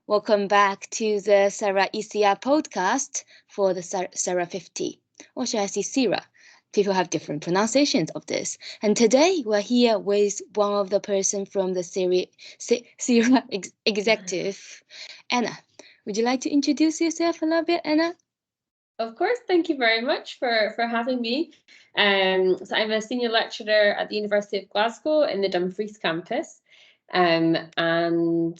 Welcome back to the SERA ECR podcast for the SERA 50, or should I say SERA? People have different pronunciations of this. And today we're here with one of the person from the SERA executive, Anna. Would you like to introduce yourself a little bit, Anna? Of course, thank you very much for having me. So I'm a senior lecturer at the University of Glasgow in the Dumfries campus. And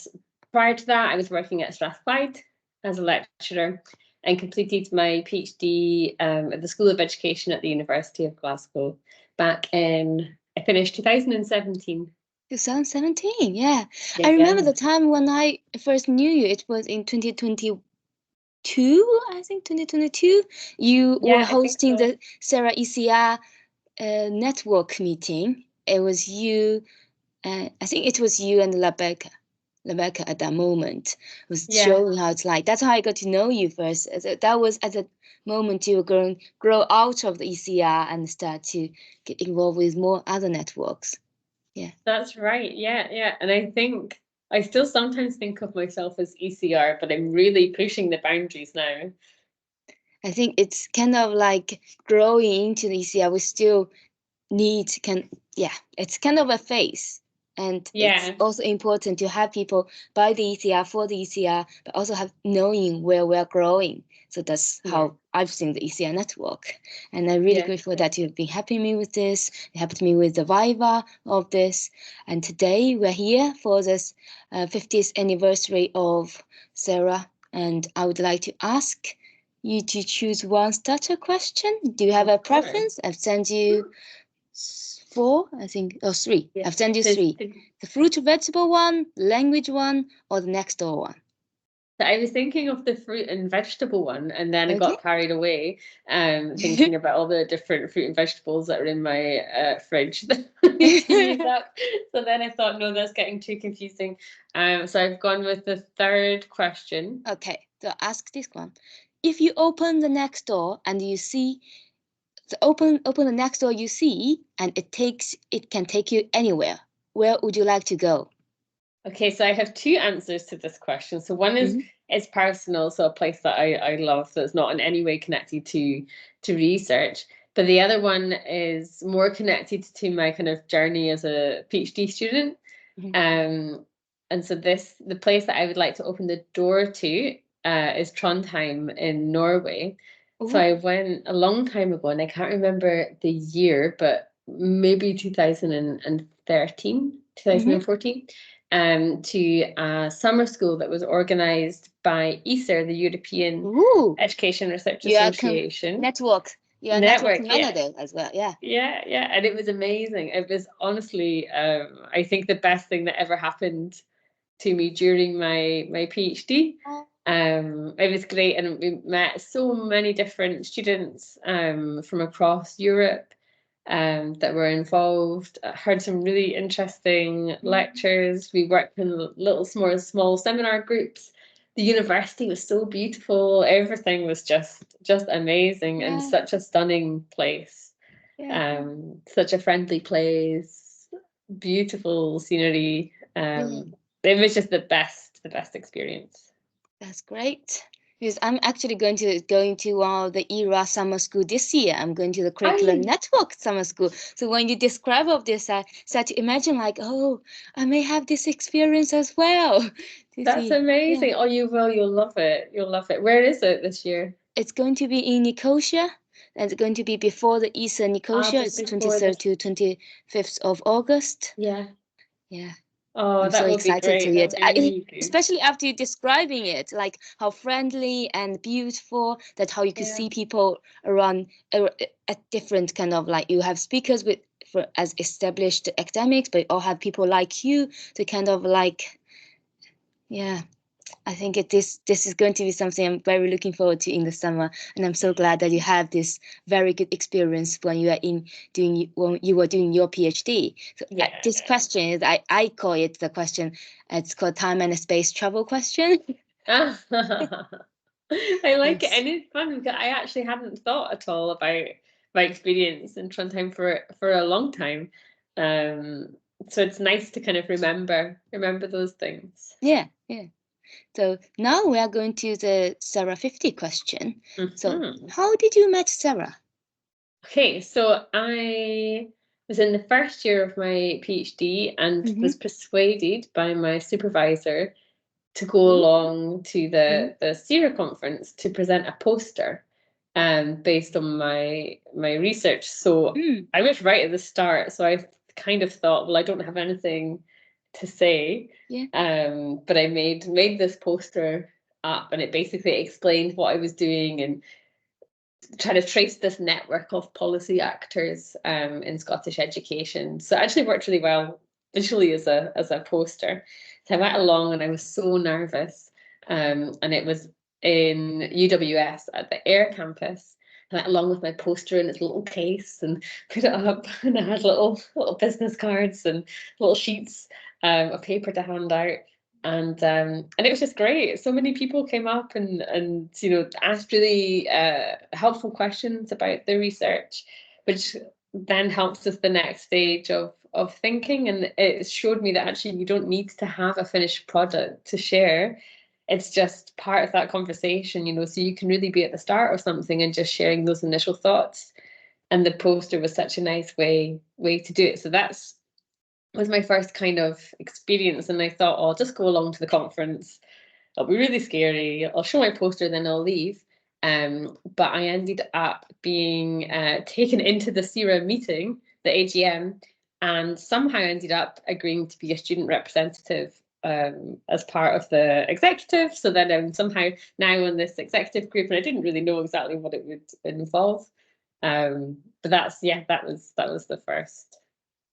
prior to that, I was working at Strathclyde as a lecturer and completed my PhD at the School of Education at the University of Glasgow I finished 2017. 2017, yeah. I remember the time when I first knew you, it was in 2022, I think 2022. You were hosting the SERA ECR network meeting. It was you, I think it was you and Rebecca at that moment was showing how it's like. That's how I got to know you first. That was at the moment you were grow out of the ECR and start to get involved with more other networks. Yeah, that's right. Yeah. And I think I still sometimes think of myself as ECR, but I'm really pushing the boundaries now. I think it's kind of like growing into the ECR. We still need it's kind of a phase. And it's also important to have people by the ECR, for the ECR, but also have knowing where we're growing. So that's how I've seen the ECR network. And I'm really grateful that you've been helping me with this. You helped me with the Viva of this. And today we're here for this 50th anniversary of SERA. And I would like to ask you to choose one starter question. Do you have a preference? I've sent you 4, I think, or 3. I've sent you 3. The fruit vegetable one, language one, or the next door one. So I was thinking of the fruit and vegetable one, and then I got carried away thinking about all the different fruit and vegetables that are in my fridge that I need to use up. So then I thought, no, that's getting too confusing. So I've gone with the third question. Okay, so ask this one. If you open the next door and you see open the next door you see, and it can take you anywhere, where would you like to go? Okay, so I have 2 answers to this question. So one is personal, so a place that I love, so it's not in any way connected to research. But the other one is more connected to my kind of journey as a PhD student. And so the place that I would like to open the door to is Trondheim in Norway. So I went a long time ago, and I can't remember the year, but maybe 2013, 2014, to a summer school that was organised by ECR, the European Education Research Association. Network. Yeah, network manager as well. Yeah, and it was amazing. It was honestly, I think, the best thing that ever happened to me during my PhD. It was great, and we met so many different students from across Europe that were involved. I heard some really interesting lectures. We worked in little small seminar groups. The university was so beautiful. Everything was just amazing, and such a stunning place. Such a friendly place, beautiful scenery. It was just the best experience. That's great. Because I'm actually going to one of the ERA summer school this year. I'm going to the curriculum network summer school. So when you describe of this, I start to imagine like, oh, I may have this experience as well. That's amazing. Oh, you will. You'll love it. You'll love it. Where is it this year? It's going to be in Nicosia. And it's going to be before the Easter Nicosia. It's 23rd to 25th of August. Yeah. Oh, I'm that so would excited be great. to hear it, especially after you describing it, like how friendly and beautiful. That how you could see people around at different kind of like you have speakers as established academics, but you all have people like you to kind of like, I think this is going to be something I'm very looking forward to in the summer, and I'm so glad that you have this very good experience when you are when you were doing your PhD. So this question is I call it the question. It's called time and space travel question. I like it, and it's fun because I actually hadn't thought at all about my experience in Trondheim for a long time. So it's nice to kind of remember those things. Yeah. So now we are going to the SERA 50 question. So how did you meet SERA? Okay, so I was in the first year of my PhD and was persuaded by my supervisor to go along to the SERA conference to present a poster based on my research. So I was right at the start. So I kind of thought, well, I don't have anything to say. But I made this poster up, and it basically explained what I was doing and trying to trace this network of policy actors in Scottish education. So it actually worked really well visually as a poster. So I went along and I was so nervous. And it was in UWS at the Ayr campus. I went along with my poster in its little case and put it up, and I had little business cards and little sheets of paper to hand out. And it was just great. So many people came up and asked really helpful questions about the research, which then helps us the next stage of thinking. And it showed me that actually you don't need to have a finished product to share. It's just part of that conversation, so you can really be at the start of something and just sharing those initial thoughts. And the poster was such a nice way to do it. So that's was my first kind of experience, and I thought, I'll just go along to the conference. It'll be really scary. I'll show my poster, then I'll leave. But I ended up being taken into the SERA meeting, the AGM, and somehow ended up agreeing to be a student representative as part of the executive. So then I'm somehow now in this executive group, and I didn't really know exactly what it would involve. But that was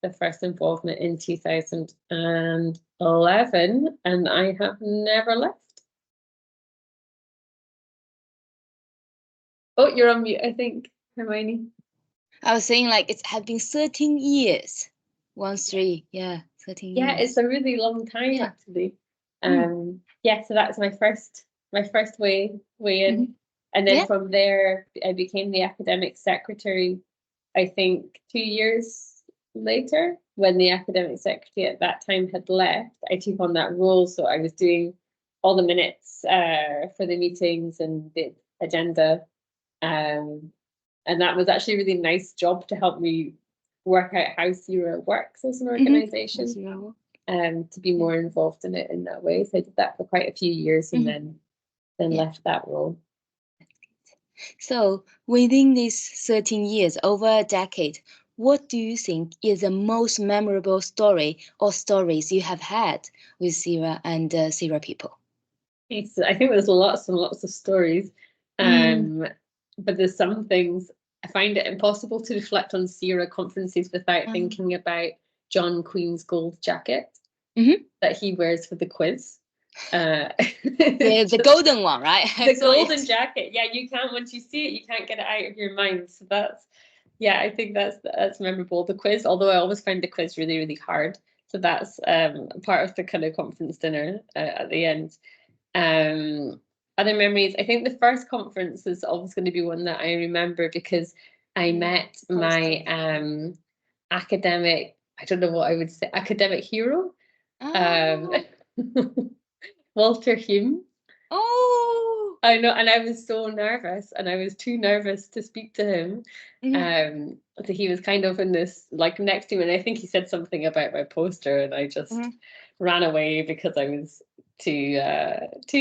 the first involvement in 2011, and I have never left. Oh, you're on mute, I think, Hermione. I was saying it has been 13 years. 13 years. Yeah, it's a really long time actually. So that's my first way in. And then from there I became the academic secretary, I think 2 years later, when the academic secretary at that time had left. I took on that role, so I was doing all the minutes for the meetings and the agenda, and that was actually a really nice job to help me work out how SERA works as an organisation, to be more involved in it in that way. So I did that for quite a few years, and then left that role. So within these 13 years, over a decade, what do you think is the most memorable story or stories you have had with SERA and SERA people? I think there's lots and lots of stories, but there's some things I find it impossible to reflect on SERA conferences without thinking about John Queen's gold jacket that he wears for the quiz. The golden one, right? The golden jacket. Yeah, you can't, once you see it, you can't get it out of your mind. So I think that's memorable. The quiz, although I always find the quiz really, really hard. So that's part of the kind of conference dinner at the end. Other memories, I think the first conference is always going to be one that I remember, because I met my academic, I don't know what I would say, academic hero, Walter Hume. Oh, I know, and I was so nervous, and I was too nervous to speak to him. So he was kind of in this, next to me, and I think he said something about my poster, and I just ran away because I was too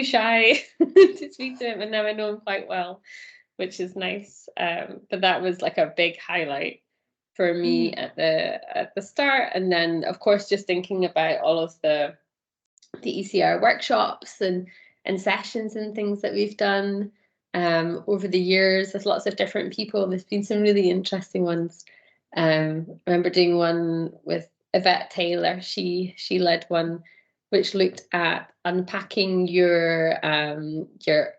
shy to speak to him. And now I know him quite well, which is nice. But that was a big highlight for me at the start. And then, of course, just thinking about all of the ECR workshops and sessions and things that we've done over the years with lots of different people. There's been some really interesting ones. I remember doing one with Yvette Taylor. She led one which looked at unpacking your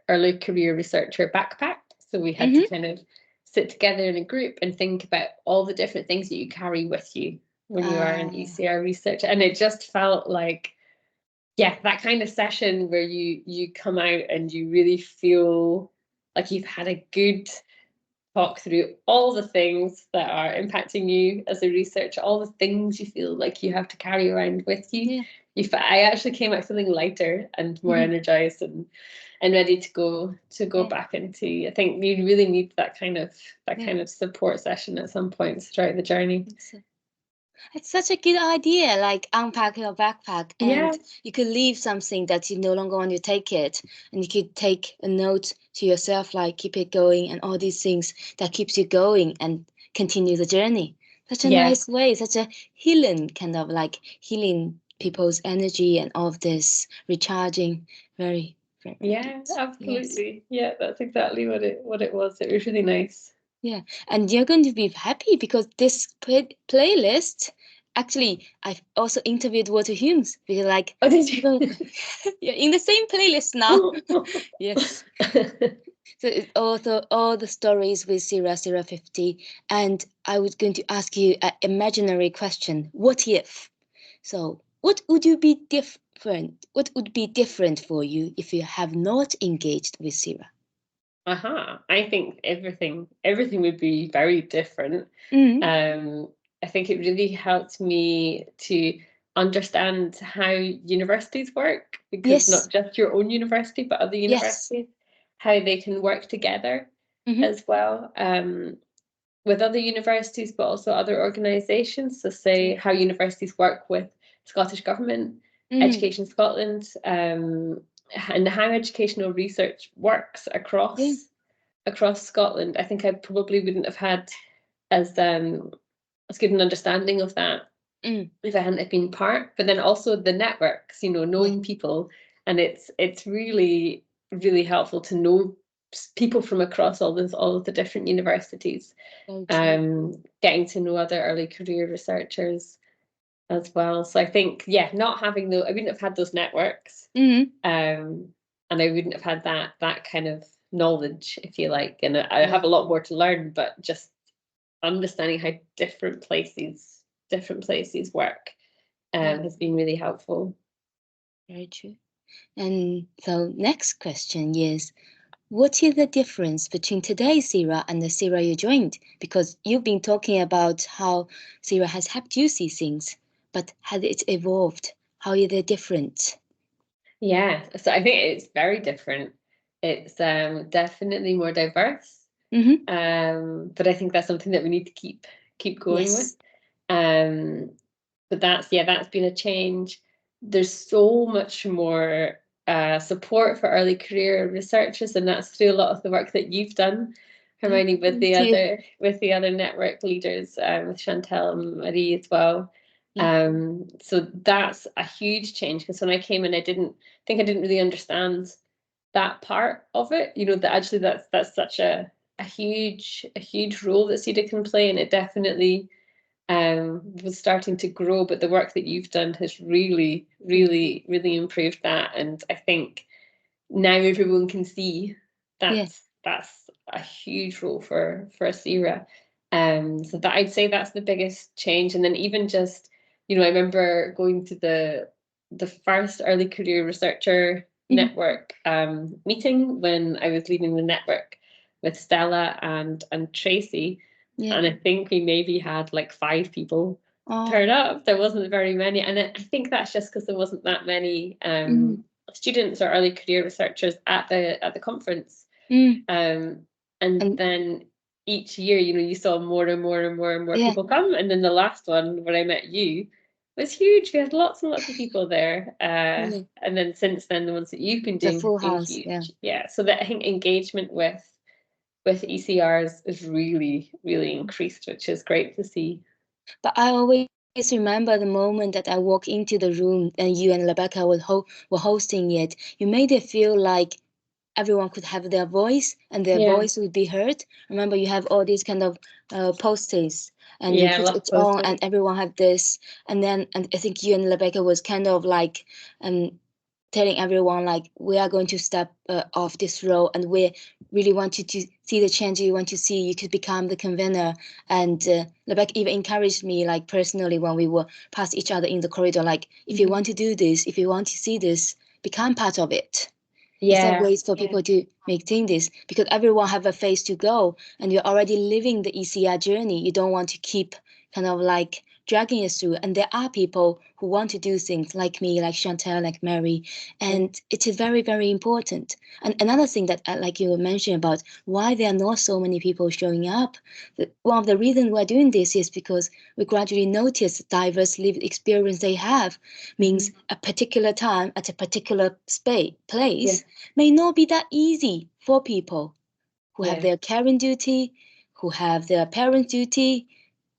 early career researcher backpack. So we had to kind of sit together in a group and think about all the different things that you carry with you when you are an ECR researcher. And it just felt like, that kind of session where you come out and you really feel like you've had a good talk through all the things that are impacting you as a researcher, all the things you feel like you have to carry around with you. I actually came out feeling lighter and more energized and ready to go back into. I think you really need that kind of support session at some points throughout the journey. It's such a good idea, like unpack your backpack and you could leave something that you no longer want to take it, and you could take a note to yourself, like keep it going and all these things that keeps you going and continue the journey. Such a nice way, such a healing, kind of like healing people's energy and all of this, recharging. Very absolutely. Yes. That's exactly what it was. It was really nice. Yeah, and you're going to be happy because this playlist, actually, I've also interviewed Walter Humes because, like, oh, did you? You're in the same playlist now. Yes. So it's also all the stories with SERA 50, and I was going to ask you an imaginary question: what if? So, what would you be different? What would be different for you if you have not engaged with SERA? I think everything would be very different. I think it really helped me to understand how universities work, because not just your own university, but other universities, how they can work together as well, with other universities, but also other organisations. So say how universities work with Scottish Government, Education Scotland, and how educational research works across Scotland. I think I probably wouldn't have had as good an understanding of that if I hadn't been part. But then also the networks, knowing people, and it's really, really helpful to know people from across all of the different universities, getting to know other early career researchers as well. So I think, not having I wouldn't have had those networks, and I wouldn't have had that kind of knowledge, if you like. And I have a lot more to learn, but just understanding how different places work has been really helpful. Very true. And so next question is, what is the difference between today's SERA and the SERA you joined? Because you've been talking about how SERA has helped you see things, but has it evolved? How are they different? Yeah, so I think it's very different. It's definitely more diverse. But I think that's something that we need to keep going with. But that's been a change. There's so much more support for early career researchers, and that's through a lot of the work that you've done, Hermione, with the other network leaders, with Chantel and Marie as well. So that's a huge change, because when I came in, I didn't really understand that part of it. That actually that's such a huge role that SERA can play, and it definitely was starting to grow. But the work that you've done has really, really, really improved that, and I think now everyone can see that's a huge role for SERA. So that, I'd say, that's the biggest change. And then even just, I remember going to the first early career researcher network meeting when I was leading the network with Stella and Tracy. And I think we maybe had like 5 people turn up. There wasn't very many, and I think that's just because there wasn't that many students or early career researchers at the conference. And then each year, you saw more and more and more and more people come. And then the last one, where I met you, was huge. We had lots and lots of people there. And then since then, the ones that you've been doing have been huge. So that, I think, engagement with ECRs is really, really increased, which is great to see. But I always remember the moment that I walked into the room and you and Rebecca were hosting it. You made it feel like everyone could have their voice and their voice would be heard. Remember, you have all these kind of posters, and you put it on, and everyone had this. And I think you and Rebecca was kind of like telling everyone, like, we are going to step off this role, and we really want you to see the change you want to see. You could become the convener. And Rebecca even encouraged me, like, personally, when we were past each other in the corridor, like, if you want to do this, if you want to see this, become part of it. Instead of ways for people to make changes, because everyone have a phase to go, and you're already living the ECR journey. You don't want to keep kind of like dragging us through. And there are people who want to do things like me, like Chantal, like Mary, and it is very, very important. And another thing that, like you mentioned about why there are not so many people showing up, one of the reasons we're doing this is because we gradually notice diverse lived experience they have. Means a particular time at a particular place may not be that easy for people who have their caring duty, who have their parent duty,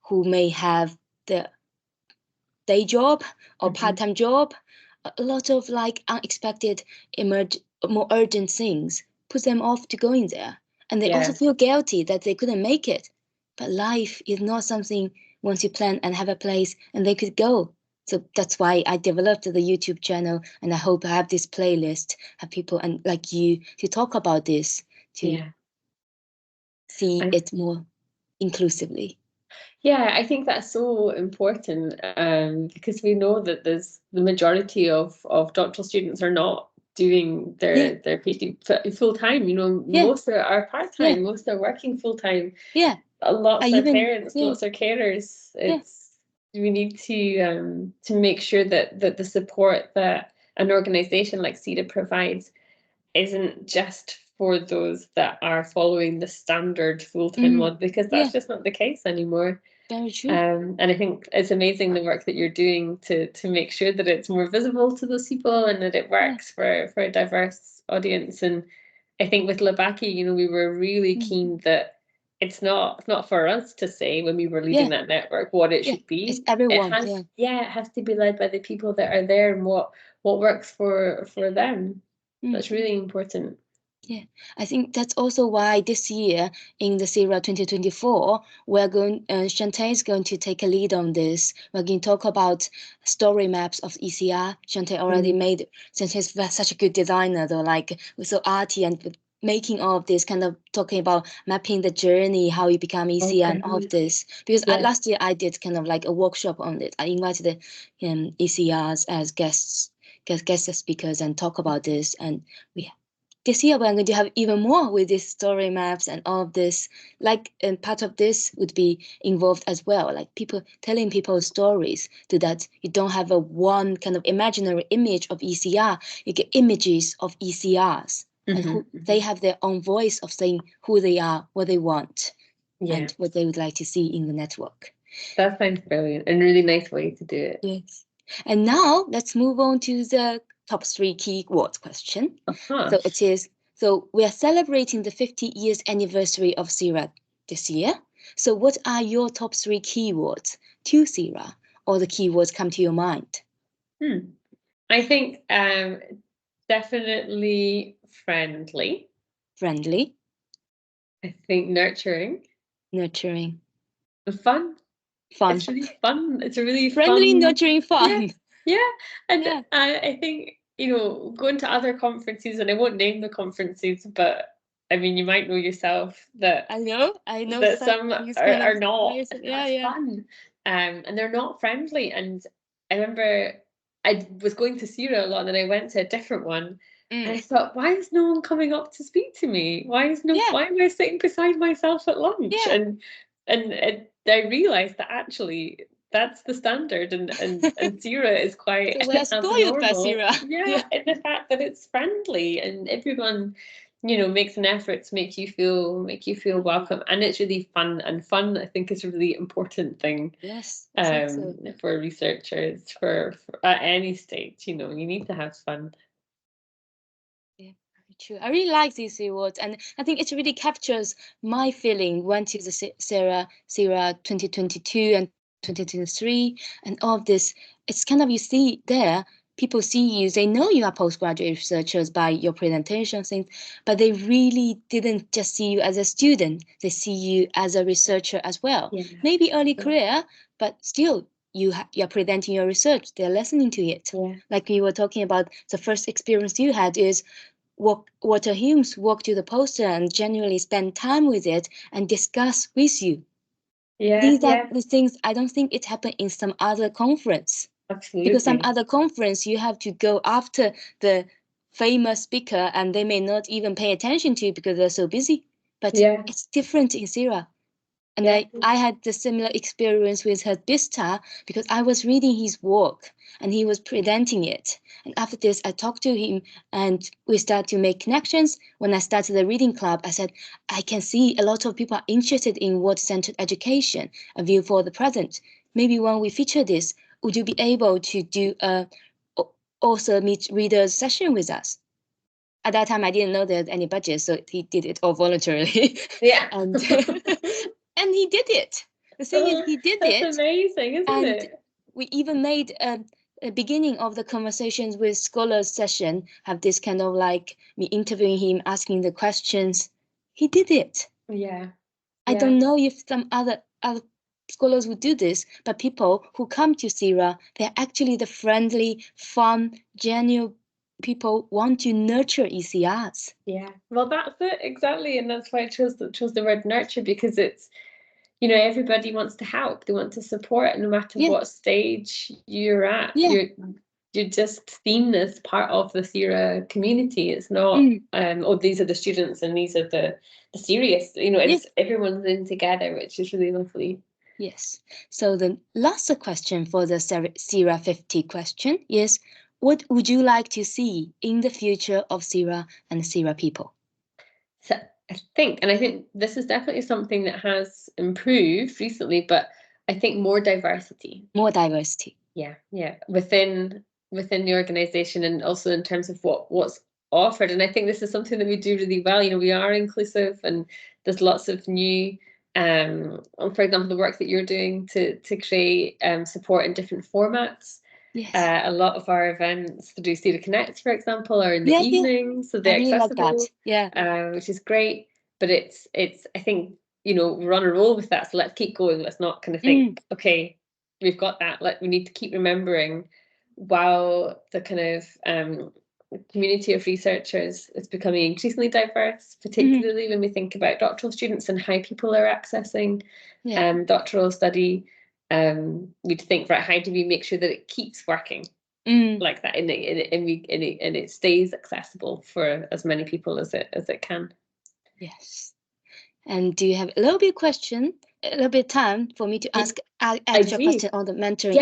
who may have their day job or part-time job. A lot of like unexpected, more urgent things put them off to going there. And they also feel guilty that they couldn't make it. But life is not something once you plan and have a place and they could go. So that's why I developed the YouTube channel, and I hope I have this playlist, have people and like you to talk about this, to see it more inclusively. Yeah, I think that's so important, because we know that there's the majority of doctoral students are not doing their PhD full time. You know, most are part time, most are working full time. Yeah, lots of parents, lots of carers. We need to make sure that the support that an organisation like SERA provides isn't just for those that are following the standard full-time model, because that's just not the case anymore. Very true. And I think it's amazing the work that you're doing to make sure that it's more visible to those people and that it works for a diverse audience. And I think with Labaki, you know, we were really keen that it's not for us to say when we were leading that network what it should be. It's everyone. It has to be led by the people that are there and what works for them. That's really important. Yeah, I think that's also why this year in the SERA 2024, we're going, Chantal is going to take a lead on this. We're going to talk about story maps of ECR. Chantal already made, Chantal's such a good designer though, like so arty and making all of this, kind of talking about mapping the journey, how you become ECR and all of this. Because last year I did kind of like a workshop on it. I invited the ECRs as guest speakers and talk about this. And this year we're going to have even more with these story maps and all of this. Like, and part of this would be involved as well, like people telling people stories, so that you don't have a one kind of imaginary image of ECR. You get images of ECRs, and who they have their own voice of saying who they are, what they want, and what they would like to see in the network. That sounds brilliant, and really nice way to do it. Yes. And now let's move on to the top 3 keywords question. So it is, so we are celebrating the 50 years anniversary of SERA this year. So what are your top 3 keywords to SERA, or the keywords come to your mind? I think definitely friendly. Friendly. I think nurturing. Nurturing. Fun. Fun. It's really fun. It's a really friendly, fun, nurturing, fun. Yeah. And I think, you know, going to other conferences, and I won't name the conferences, but I mean, you might know yourself that I know that some are not. That's fun. And they're not friendly. And I remember I was going to SERA a lot, and I went to a different one. And I thought, why is no one coming up to speak to me? Why am I sitting beside myself at lunch? And I realized that actually that's the standard, and SERA is quite so we're spoiled by SERA. And the fact that it's friendly and everyone, you know, makes an effort to make you feel welcome, and it's really fun. And fun, I think, is a really important thing. Yes. For researchers, for at any stage, you know, you need to have fun. Yeah, very true. I really like these 3 words, and I think it really captures my feeling when to the SERA 2022 and 2023 and all of this. It's kind of, you see there, people see you, they know you are postgraduate researchers by your presentation things, but they really didn't just see you as a student. They see you as a researcher as well. Maybe early career, but still you're presenting your research. They're listening to it. Like you were talking about, the first experience you had is Walter Humes walk to the poster and genuinely spend time with it and discuss with you. These are the things I don't think it happened in some other conference. Absolutely. Because some other conference you have to go after the famous speaker, and they may not even pay attention to you because they're so busy. But it's different in SERA. And I had the similar experience with her Bista because I was reading his work and he was presenting it. And after this, I talked to him and we started to make connections. When I started the reading club, I said, I can see a lot of people are interested in word-centered education, a view for the present. Maybe when we feature this, would you be able to do a author meet readers session with us? At that time, I didn't know there's any budget, so he did it all voluntarily. Yeah. And and he did it. The thing is, he did it. That's amazing, isn't it? We even made a beginning of the conversations with scholars session, have this kind of like me interviewing him, asking the questions. He did it. Yeah. I don't know if some other scholars would do this, but people who come to SERA, they're actually the friendly, fun, genuine people want to nurture ECRs. Yeah, well, that's it exactly, and that's why I chose the word nurture, because it's, you know, everybody wants to help, they want to support, no matter what stage you're at. You're just seen as part of the SERA community. It's not oh, these are the students and these are the serious, you know, it's everyone's in together, which is really lovely. Yes. So the last question for the SERA 50 question is, what would you like to see in the future of SERA and SERA people? So I think this is definitely something that has improved recently, but I think more diversity. More diversity. Yeah, within the organisation, and also in terms of what's offered. And I think this is something that we do really well. You know, we are inclusive, and there's lots of new, for example, the work that you're doing to create support in different formats. Yes. A lot of our events through SERA Connect, for example, are in the evenings, so they're accessible. Like that. Which is great. But it's I think, you know, we're on a roll with that, so let's keep going. Let's not kind of think, okay, we've got that. We need to keep remembering, while the kind of community of researchers is becoming increasingly diverse, particularly when we think about doctoral students and how people are accessing doctoral study. We'd think, right, how do we make sure that it keeps working like that, and it stays accessible for as many people as it can. Yes. And do you have a little bit time for me to ask extra question on the mentoring?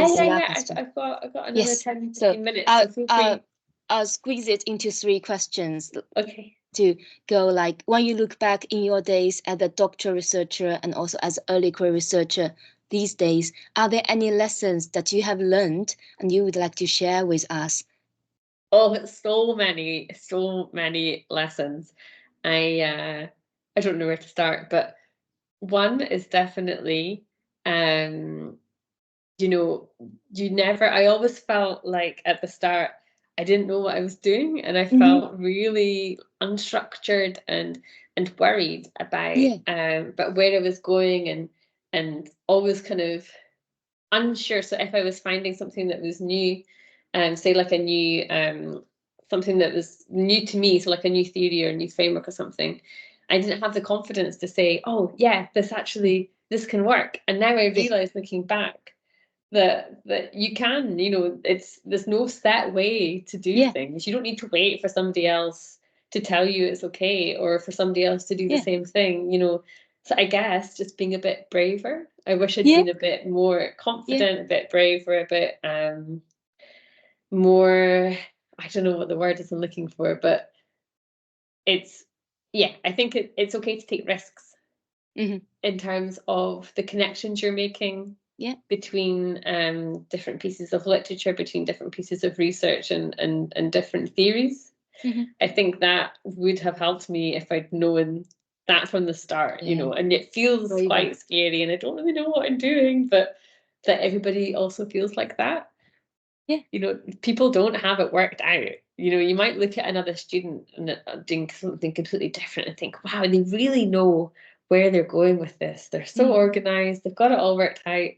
I've got another 10, 15 minutes. So feel free. I'll squeeze it into 3 questions. Okay. To go, like, when you look back in your days as a doctoral researcher and also as an early career researcher these days, are there any lessons that you have learned and you would like to share with us? Oh, so many lessons. I don't know where to start, but one is definitely, you know, I always felt like at the start I didn't know what I was doing, and I felt really unstructured and worried about where I was going, and always kind of unsure. So if I was finding something that was new, say like a new something that was new to me, so like a new theory or a new framework or something, I didn't have the confidence to say, oh yeah, this can work. And now I realize, looking back, that you can, you know, there's no set way to do things. You don't need to wait for somebody else to tell you it's okay, or for somebody else to do the same thing, you know. So I guess just being a bit braver. I wish I'd been a bit more confident, a bit braver, a bit more, I don't know what the word is I'm looking for, but I think it's okay to take risks in terms of the connections you're making between different pieces of literature, between different pieces of research and different theories. I think that would have helped me if I'd known that from the start, you know. And it feels quite scary, and I don't really know what I'm doing, but that everybody also feels like that. You know, people don't have it worked out. You know, you might look at another student and doing something completely different and think, wow, they really know where they're going with this. They're so organized, they've got it all worked out.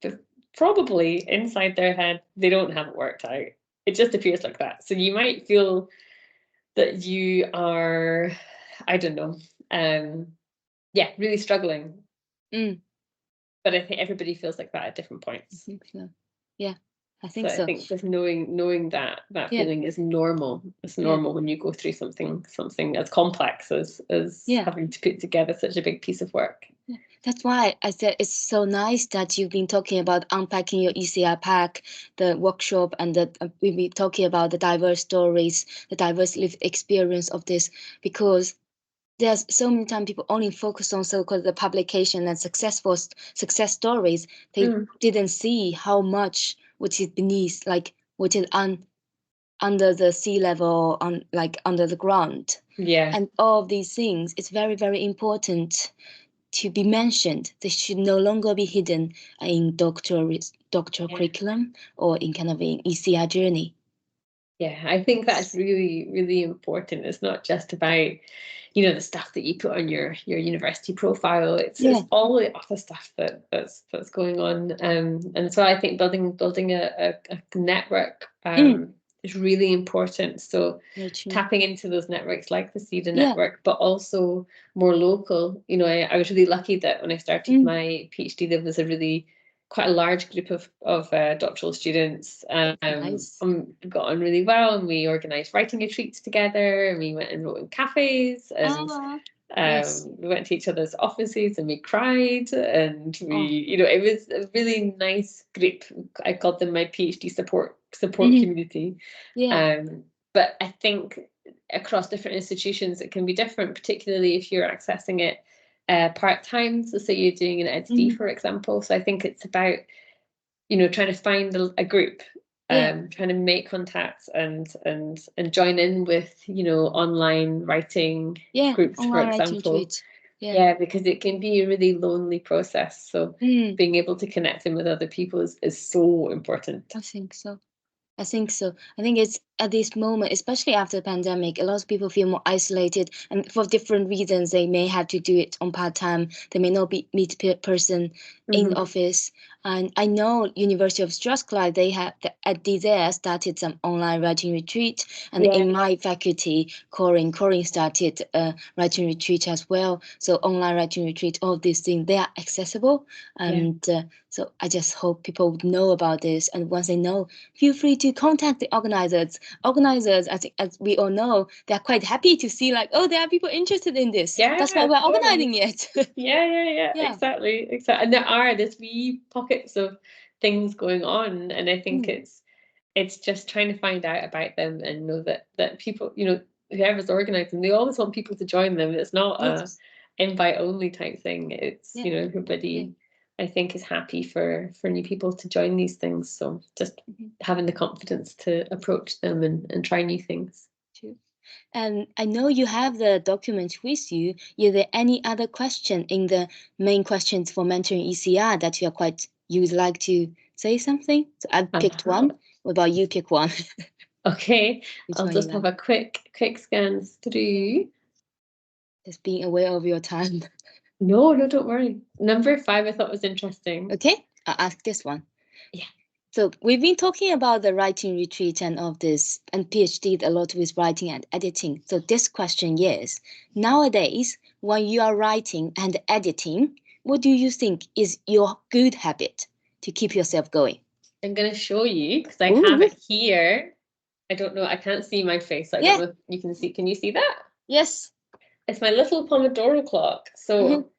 But probably inside their head, they don't have it worked out. It just appears like that. So you might feel that you are, I don't know, really struggling. But I think everybody feels like that at different points. I think so. Yeah, I think so. I think just knowing that feeling is normal. It's normal when you go through something as complex as having to put together such a big piece of work. That's why I said it's so nice that you've been talking about unpacking your ECR pack, the workshop, and we've been talking about the diverse stories, the diverse lived experience of this, because there's so many times people only focus on so-called the publication and success stories. They didn't see how much which is beneath, like which is under the sea level, under the ground. Yeah. And all of these things, it's very, very important to be mentioned. They should no longer be hidden in doctoral curriculum or in kind of an ECR journey. Yeah, I think that's really, really important. It's not just about, the stuff that you put on your university profile. It's all the other stuff that's going on. And so I think building a network is really important. So tapping into those networks like the SERA network, but also more local. I was really lucky that when I started my PhD, there was quite a large group of doctoral students. Nice. Got on really well, and we organised writing retreats together, and we went and wrote in cafes, and we went to each other's offices, and we cried, and it was a really nice group. I called them my PhD support community. But I think across different institutions it can be different, particularly if you're accessing it part-time. So say you're doing an EdD, for example. So I think it's about, trying to find a group, trying to make contacts and join in with, online writing groups, for example. Because it can be a really lonely process. So being able to connect in with other people is so important. I think so. I think it's at this moment, especially after the pandemic, a lot of people feel more isolated, and for different reasons, they may have to do it on part-time. They may not meet person in the office. And I know University of Stirling, they have at there started some online writing retreat, and in my faculty, Corinne started a writing retreat as well. So online writing retreat, all these things, they are accessible, and so I just hope people would know about this. And once they know, feel free to contact the organizers. Organizers, I think, as we all know, they're quite happy to see there are people interested in this. That's why we're organizing it. Exactly. And there's wee pockets of things going on, and I think it's just trying to find out about them and know that people, whoever's organizing, they always want people to join them. It's not a invite only type thing. It's everybody I think is happy for new people to join these things. So just having the confidence to approach them and try new things. True. And I know you have the document with you. Is there any other question in the main questions for mentoring ECR that you would like to say something? So I picked one. What about you pick one? Okay, I'll just have a quick scan through. Just being aware of your time. No, don't worry. Number 5 I thought was interesting. Okay, I'll ask this one. Yeah. So we've been talking about the writing retreat and of this, and PhD a lot with writing and editing. So this question is, nowadays, when you are writing and editing, what do you think is your good habit to keep yourself going? I'm going to show you, because I have it here. I don't know, I can't see my face. I don't know if you can see. Can you see that? Yes. It's my little Pomodoro clock. So,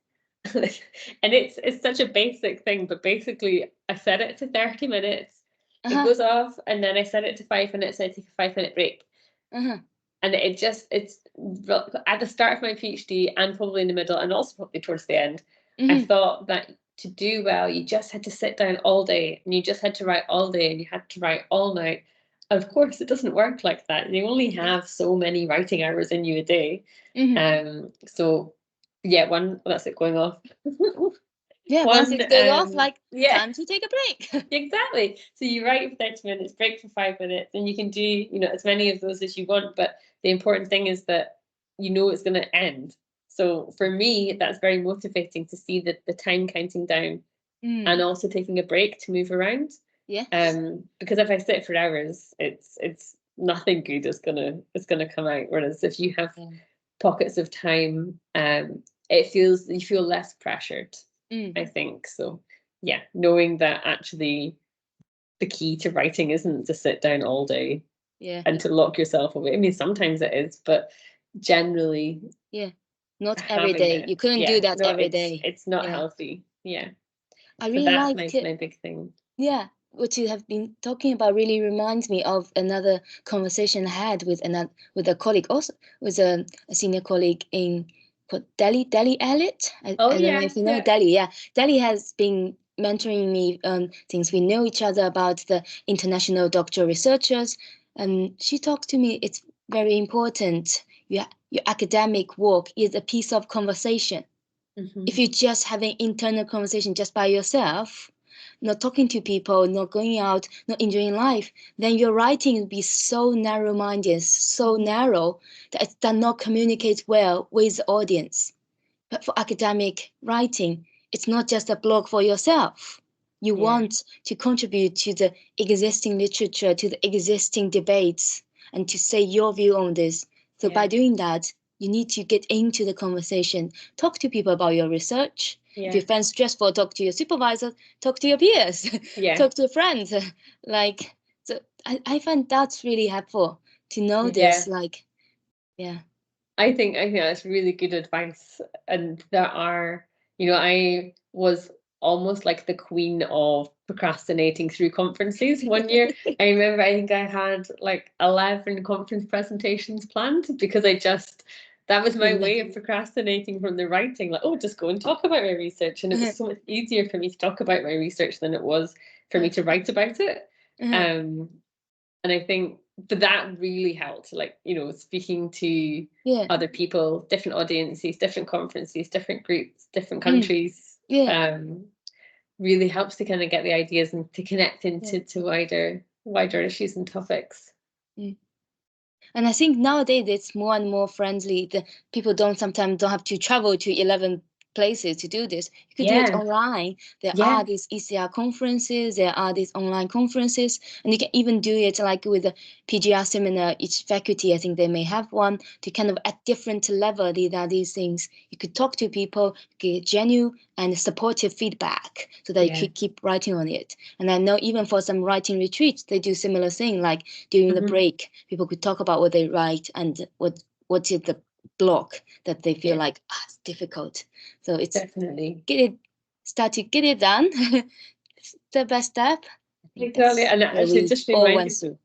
and it's such a basic thing, but basically I set it to 30 minutes. It goes off, and then I set it to 5 minutes, and I take a 5-minute break. And it's at the start of my PhD, and probably in the middle, and also probably towards the end, I thought that to do well, you just had to sit down all day, and you just had to write all day, and you had to write all night. Of course, it doesn't work like that. You only have so many writing hours in you a day. So, that's it going off. Once it goes off, time to take a break. Exactly. So you write for 30 minutes, break for 5 minutes, and you can do, as many of those as you want. But the important thing is that it's going to end. So for me, that's very motivating to see the time counting down, and also taking a break to move around. Because if I sit for hours, it's nothing good is gonna come out. Whereas if you have pockets of time, you feel less pressured. I think so. Yeah, knowing that actually the key to writing isn't to sit down all day and to lock yourself away. I mean, sometimes it is, but generally, not every day. You couldn't do that every day. It's not healthy. Yeah. I really like my big thing. Yeah. What you have been talking about really reminds me of another conversation I had with a colleague, also with a senior colleague in Delhi Elliot. I don't know if you know Delhi. Yeah, Delhi has been mentoring me since we know each other about the international doctoral researchers, and she talks to me. It's very important. Your academic work is a piece of conversation. If you're just having internal conversation just by yourself, not talking to people, not going out, not enjoying life, then your writing will be so narrow-minded, so narrow that it does not communicate well with the audience. But for academic writing, it's not just a blog for yourself. You want to contribute to the existing literature, to the existing debates, and to say your view on this. So by doing that, you need to get into the conversation, talk to people about your research. If you find stressful, talk to your supervisor, talk to your peers, talk to friends. So I find that's really helpful to know this. I think that's really good advice. And there are, I was almost like the queen of procrastinating through conferences one year. I remember, I think I had like 11 conference presentations planned because that was my way of procrastinating from the writing. Like, just go and talk about my research. And it was so much easier for me to talk about my research than it was for me to write about it. And I think, but that really helped, speaking to other people, different audiences, different conferences, different groups, different countries, really helps to kind of get the ideas and to connect into to wider issues and topics. And I think nowadays it's more and more friendly. The people sometimes don't have to travel to 11 places to do this. You could do it online. There are these ECR conferences, there are these online conferences, and you can even do it like with a PGR seminar. Each faculty, I think they may have one to kind of at different level. These things. You could talk to people, get genuine and supportive feedback so that you could keep writing on it. And I know even for some writing retreats, they do similar thing, like during the break, people could talk about what they write and what is the block that they feel like it's difficult. So it's definitely start to get it done step by step. Exactly. And actually just reminded,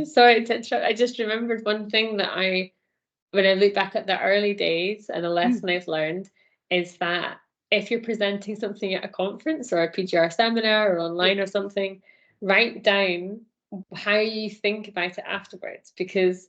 sorry to interrupt, I just remembered one thing that when I look back at the early days and the lesson I've learned is that if you're presenting something at a conference or a PGR seminar or online or something, write down how you think about it afterwards, because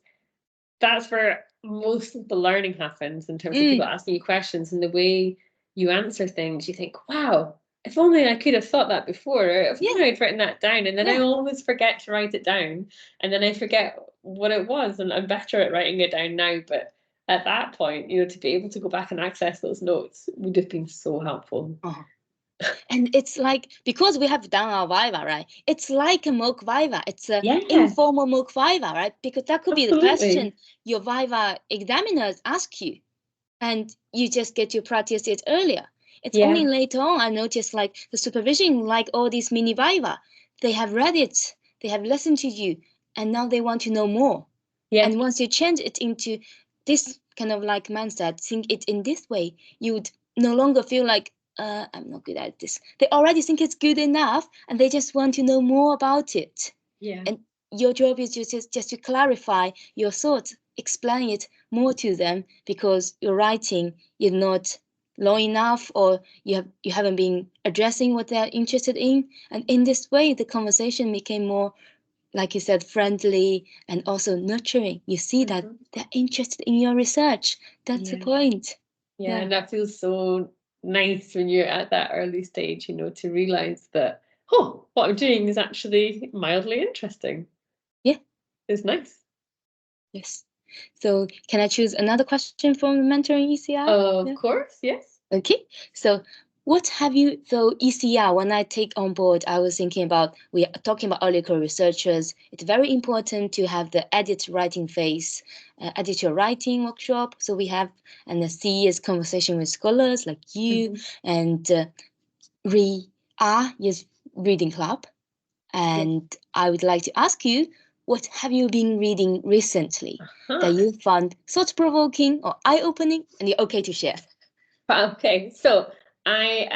that's where most of the learning happens in terms of people asking you questions, and the way you answer things, you think, wow, if only I could have thought that before, or if only I'd written that down. And then I always forget to write it down, and then I forget what it was, and I'm better at writing it down now. But at that point, to be able to go back and access those notes would have been so helpful. And it's like, because we have done our Viva, right? It's like a mock Viva. It's an informal mock Viva, right? Because that could be the question your Viva examiners ask you, and you just get to practice it earlier. It's only later on I noticed, like the supervision, like all these mini Viva, they have read it, they have listened to you, and now they want to know more. And once you change it into this kind of like mindset, think it in this way, you would no longer feel like, I'm not good at this. They already think it's good enough, and they just want to know more about it. And your job is just to clarify your thoughts, explain it more to them, because your writing is not long enough, or you haven't been addressing what they're interested in. And in this way, the conversation became more, like you said, friendly and also nurturing. You see that they're interested in your research. That's the point. And that feels so nice when you're at that early stage, to realize that, what I'm doing is actually mildly interesting. It's nice. Yes. So can I choose another question from the mentoring ECR? Of course, yes. Okay. So what have you, ECR, when I take on board, I was thinking about, we are talking about early career researchers. It's very important to have the edit writing phase, editor writing workshop. So we have, and the C is conversation with scholars like you, and R is reading club. And I would like to ask you, what have you been reading recently that you found thought-provoking or eye-opening, and you're okay to share. Okay, so I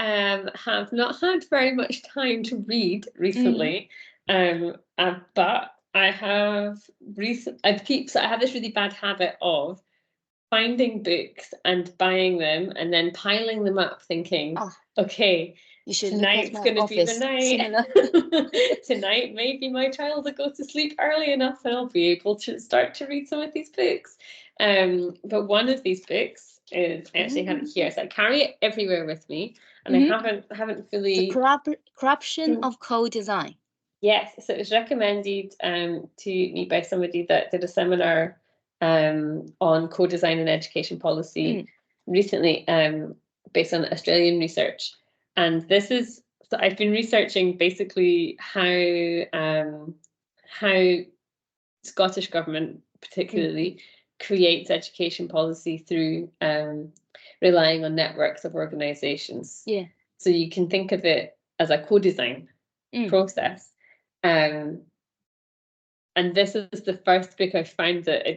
have not had very much time to read recently, but I have I have this really bad habit of finding books and buying them and then piling them up, thinking, okay, tonight's going to be the night. Tonight, maybe my child will go to sleep early enough and I'll be able to start to read some of these books. But one of these books is, I actually have it here, so I carry it everywhere with me, and I haven't fully. The corruption of co-design. Yes, so it was recommended to me by somebody that did a seminar on co-design and education policy recently, based on Australian research. And this is, so I've been researching basically how Scottish government particularly creates education policy through relying on networks of organisations. Yeah. So you can think of it as a co-design process. And this is the first book I've found that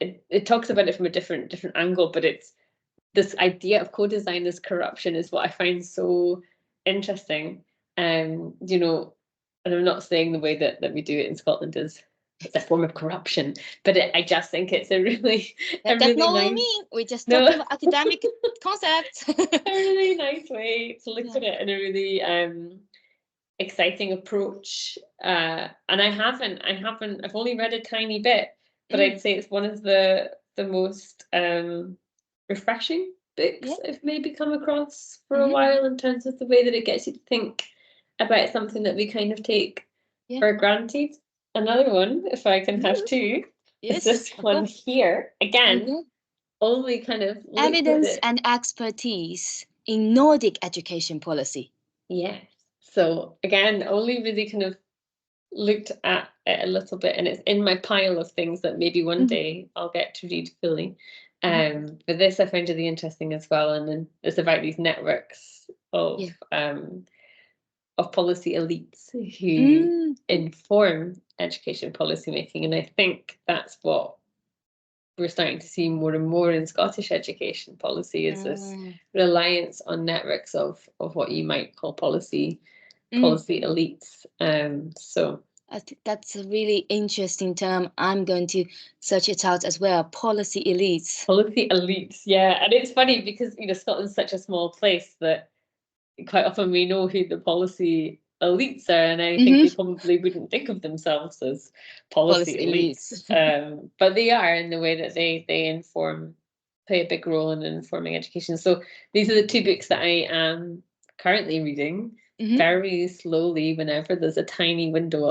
it talks about it from a different angle, but it's this idea of co-design as corruption is what I find so interesting. You know, and I'm not saying the way that we do it in Scotland is it's a form of corruption, but I just think it's a really that's not what I mean. We're just talking about academic concepts. A really nice way to look at it, in a really exciting approach. And I've only read a tiny bit, but I'd say it's one of the most refreshing books I've maybe come across for a while, in terms of the way that it gets you to think about something that we kind of take for granted. Another one, if I can have two, is this one here. Again, only kind of evidence and expertise in Nordic education policy. Yes. So again, only really kind of looked at it a little bit, and it's in my pile of things that maybe one day I'll get to read fully. But this I found really interesting as well, and then it's about these networks of policy elites who inform education policy making, and I think that's what we're starting to see more and more in Scottish education policy, is this reliance on networks of what you might call policy elites. So I think that's a really interesting term. I'm going to search it out as well. Policy elites. Policy elites, yeah. And it's funny because, you know, Scotland's such a small place that quite often we know who the policy elites are, and I think they probably wouldn't think of themselves as policy elites. But they are, in the way that they play a big role in informing education. So these are the two books that I am currently reading very slowly whenever there's a tiny window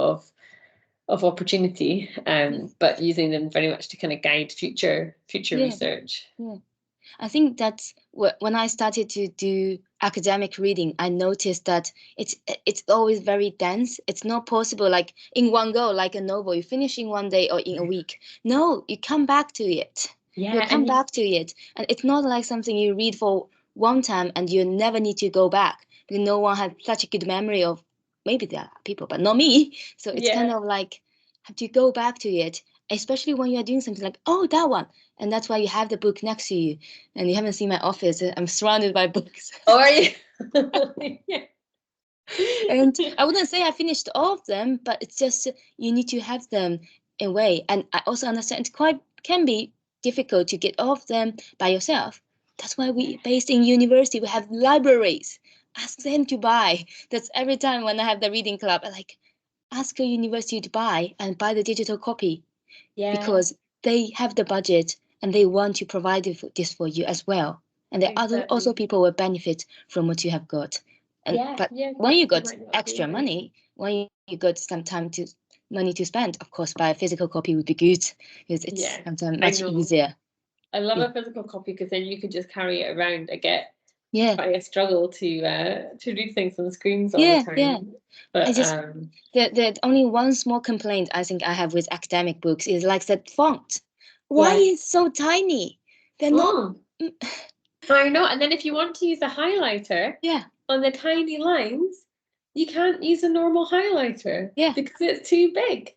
of opportunity, but using them very much to kind of guide future research. Yeah. I think that's when I started to do academic reading, I noticed that it's always very dense. It's not possible like in one go, like a novel, you finish in one day or in a week. No, you come back to it. Yeah, you come back to it. And it's not like something you read for one time and you never need to go back. Because no one has such a good memory of, maybe there are people, but not me. So it's kind of like, have to go back to it, especially when you're doing something like, oh, that one. And that's why you have the book next to you. And you haven't seen my office. I'm surrounded by books. Oh, are you? Yeah. And I wouldn't say I finished all of them, but it's just you need to have them in a way. And I also understand it can be difficult to get all of them by yourself. That's why based in university, we have libraries. Ask them to buy. That's every time when I have the reading club, I like ask your university to buy and buy the digital copy. Yeah. Because they have the budget and they want to provide this for you as well. And there are also people will benefit from what you have got. And when you got extra money, when you got some money to spend, of course, buy a physical copy would be good, because it's sometimes much easier. I love a physical copy, because then you can just carry it around. I get quite a struggle to read things on screens all the time. Yeah. But the only one small complaint I think I have with academic books is like that font. Why is it so tiny? They're not. I know. And then if you want to use a highlighter on the tiny lines, you can't use a normal highlighter because it's too big.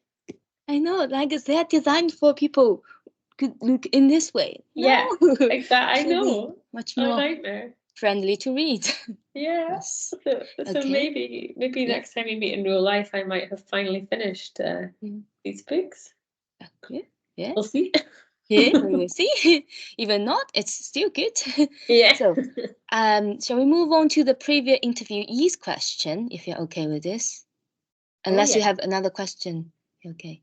I know, like they're designed for people could look in this way. Yeah, No. exactly. I know. Much A more nightmare. friendly to read. Yeah. Yes. So maybe next time we meet in real life, I might have finally finished these books. Okay. Yeah. We'll see. Yeah, we will see. Even not, it's still good. Yeah. So, shall we move on to the previous interviewee's question, if you're okay with this? Unless you have another question. Okay.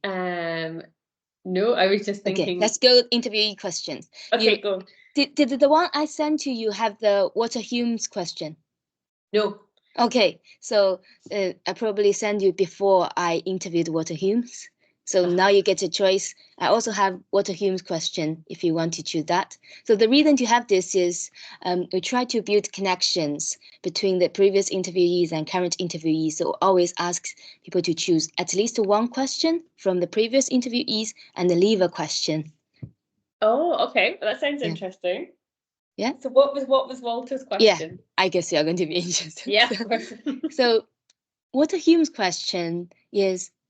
No, I was just thinking. Okay, let's go interviewee questions. Okay, go. Did the one I sent to you have the Walter Humes question? No. Okay, so I probably sent you before I interviewed Walter Humes. So now you get a choice. I also have Walter Humes question if you want to choose that. So the reason to have this is we try to build connections between the previous interviewees and current interviewees. So always ask people to choose at least one question from the previous interviewees and leave a question. Oh, okay. Well, that sounds interesting. Yeah. So what was Walter's question? Yeah, I guess you're going to be interested. Yeah. So Walter Humes' question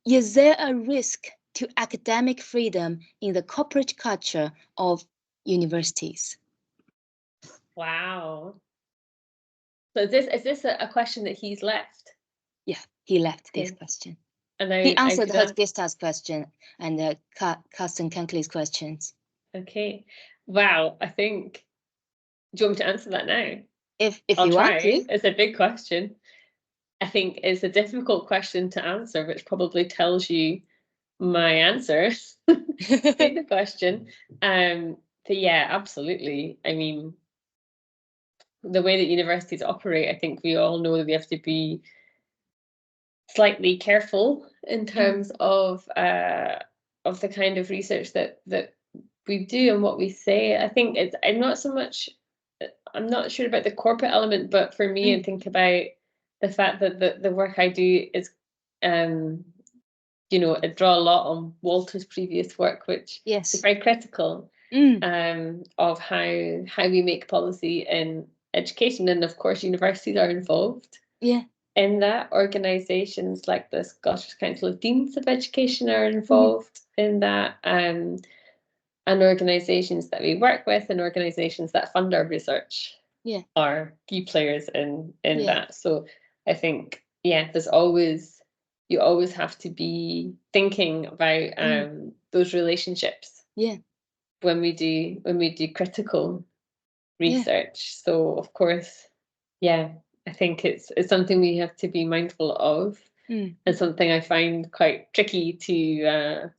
is there a risk to academic freedom in the corporate culture of universities? Wow. So is this a question that he's left? Yeah, he left this question. And he answered Vista's question and Carsten Kankley's questions. Okay. Wow, I think, do you want me to answer that now? If you want to. It's a big question. I think it's a difficult question to answer, which probably tells you my answer to the question. But yeah, absolutely. I mean, the way that universities operate, I think we all know that we have to be slightly careful in terms of the kind of research that we do and what we say. I think I'm not sure about the corporate element, but for me, I think about the fact that the work I do is, I draw a lot on Walter's previous work, which is very critical of how we make policy in education, and of course, universities are involved. Yeah. In that, organisations like the Scottish Council of Deans of Education are involved in that, and organisations that we work with and organisations that fund our research are key players in that. So I think, you always have to be thinking about those relationships when we do critical research. So of course, I think it's something we have to be mindful of, and something I find quite tricky to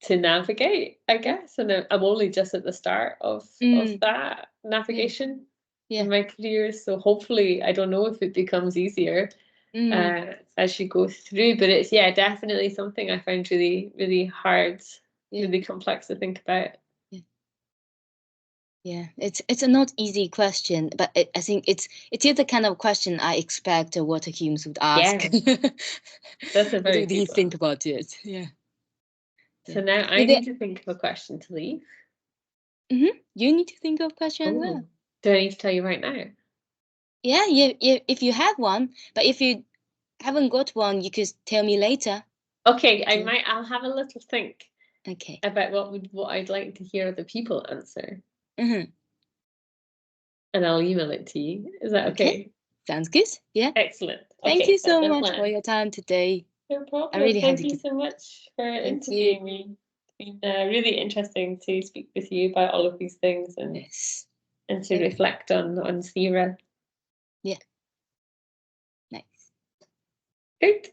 navigate, I guess. And I'm only just at the start of that navigation in my career. So hopefully, I don't know if it becomes easier as you go through, but it's definitely something I find really, really hard, really complex to think about. Yeah, it's a not easy question, but I think it is the kind of question I expect Walter Humes would ask. That's a very what do you think about it? Yeah. So now I need to think of a question to leave. You need to think of a question as well. Do I need to tell you right now? Yeah, if you have one, but if you haven't got one, you could tell me later. Okay, I'll have a little think. Okay. About what I'd like to hear the people answer. And I'll email it to you. Is that okay? Sounds good. Yeah. Excellent. Thank you so much for your time today. No problem. Thank you so much for interviewing me. It's been really interesting to speak with you about all of these things and to reflect on SERA. Yeah. Nice. Great.